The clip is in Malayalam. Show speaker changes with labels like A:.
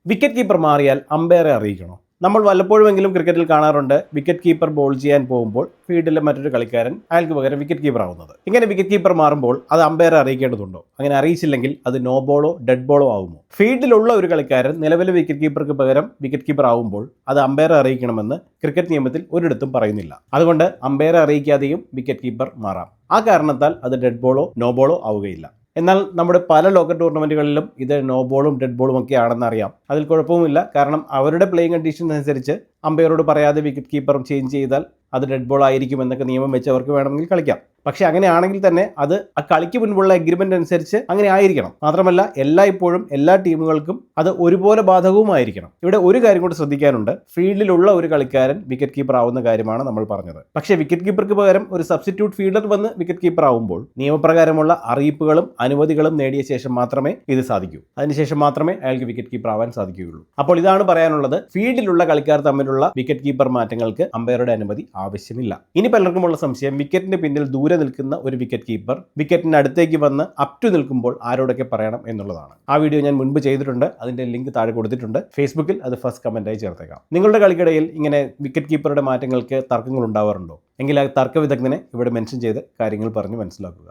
A: വിക്കറ്റ് കീപ്പർ മാറിയാൽ അമ്പയറെ അറിയിക്കണോ? നമ്മൾ വല്ലപ്പോഴുമെങ്കിലും ക്രിക്കറ്റിൽ കാണാറുണ്ട് വിക്കറ്റ് കീപ്പർ ബോൾ ചെയ്യാൻ പോകുമ്പോൾ ഫീൽഡിലെ മറ്റൊരു കളിക്കാരൻ അയാൾക്ക് പകരം വിക്കറ്റ് കീപ്പർ ആവുന്നത്. ഇങ്ങനെ വിക്കറ്റ് കീപ്പർ മാറുമ്പോൾ അത് അമ്പയറെ അറിയിക്കേണ്ടതുണ്ടോ? അങ്ങനെ അറിയിച്ചില്ലെങ്കിൽ അത് നോ ബോളോ ഡെഡ് ബോളോ ആവുമോ? ഫീൽഡിലുള്ള ഒരു കളിക്കാരൻ നിലവിലെ വിക്കറ്റ് കീപ്പർക്ക് പകരം വിക്കറ്റ് കീപ്പർ ആവുമ്പോൾ അത് അമ്പയറെ അറിയിക്കണമെന്ന് ക്രിക്കറ്റ് നിയമത്തിൽ ഒരിടത്തും പറയുന്നില്ല. അതുകൊണ്ട് അമ്പയറെ അറിയിക്കാതെയും വിക്കറ്റ് കീപ്പർ മാറാം. ആ കാരണത്താൽ അത് ഡെഡ് ബോളോ നോ ബോളോ ആവുകയില്ല. എന്നാൽ നമ്മുടെ പല ലോക്കൽ ടൂർണമെൻറ്റുകളിലും ഇത് നോ ബോളും ഡെഡ് ബോളും ഒക്കെ ആണെന്ന് അറിയാം. അതിൽ കുഴപ്പവുമില്ല. കാരണം അവരുടെ പ്ലേയിങ് കണ്ടീഷൻസ് അനുസരിച്ച് അമ്പയറോട് പറയാതെ വിക്കറ്റ് കീപ്പറും ചേഞ്ച് ചെയ്താൽ അത് ഡെഡ് ബോൾ ആയിരിക്കും എന്നൊക്കെ നിയമം വെച്ച് അവർക്ക് വേണമെങ്കിൽ കളിക്കാം. പക്ഷേ അങ്ങനെയാണെങ്കിൽ തന്നെ അത് ആ കളിക്ക് മുൻപുള്ള എഗ്രിമെൻ്റ് അനുസരിച്ച് അങ്ങനെ ആയിരിക്കണം. മാത്രമല്ല എല്ലായ്പ്പോഴും എല്ലാ ടീമുകൾക്കും അത് ഒരുപോലെ ബാധകവുമായിരിക്കണം. ഇവിടെ ഒരു കാര്യം കൂടി ശ്രദ്ധിക്കാനുണ്ട്. ഫീൽഡിലുള്ള ഒരു കളിക്കാരൻ വിക്കറ്റ് കീപ്പർ ആവുന്ന കാര്യമാണ് നമ്മൾ പറഞ്ഞത്. പക്ഷേ വിക്കറ്റ് കീപ്പർക്ക് പകരം ഒരു സബ്സ്റ്റിറ്റ്യൂട്ട് ഫീൽഡർ വന്ന് വിക്കറ്റ് കീപ്പർ ആവുമ്പോൾ നിയമപ്രകാരമുള്ള അറിയിപ്പുകളും അനുമതികളും നേടിയ ശേഷം മാത്രമേ ഇത് സാധിക്കൂ. അതിനുശേഷം മാത്രമേ അയാൾക്ക് വിക്കറ്റ് കീപ്പർ ആവാൻ സാധിക്കുകയുള്ളൂ. അപ്പോൾ ഇതാണ് പറയാനുള്ളത്. ഫീൽഡിലുള്ള കളിക്കാർ തമ്മിലുള്ള വിക്കറ്റ് കീപ്പർ മാറ്റങ്ങൾക്ക് അമ്പയറുടെ അനുമതി ആവശ്യമില്ല. ഇനി പലർക്കുമുള്ള സംശയം, വിക്കറ്റിന് പിന്നിൽ ദൂരെ നിൽക്കുന്ന ഒരു വിക്കറ്റ് കീപ്പർ വിക്കറ്റിന് അടുത്തേക്ക് വന്ന് അപ് ടു നിൽക്കുമ്പോൾ ആരോടൊക്കെ പറയണം എന്നുള്ളതാണ്. ആ വീഡിയോ ഞാൻ മുൻപ് ചെയ്തിട്ടുണ്ട്. അതിന്റെ ലിങ്ക് താഴെ കൊടുത്തിട്ടുണ്ട്. ഫേസ്ബുക്കിൽ അത് ഫസ്റ്റ് കമന്റായി ചേർത്തേക്കാം. നിങ്ങളുടെ കളിക്കിടയിൽ ഇങ്ങനെ വിക്കറ്റ് കീപ്പറുടെ മാറ്റങ്ങൾക്ക് തർക്കങ്ങൾ ഉണ്ടാവാറുണ്ടോ? എങ്കിൽ ആ തർക്ക വിദഗ്ധനെ ഇവിടെ മെൻഷൻ ചെയ്ത് കാര്യങ്ങൾ പറഞ്ഞ് മനസ്സിലാക്കുക.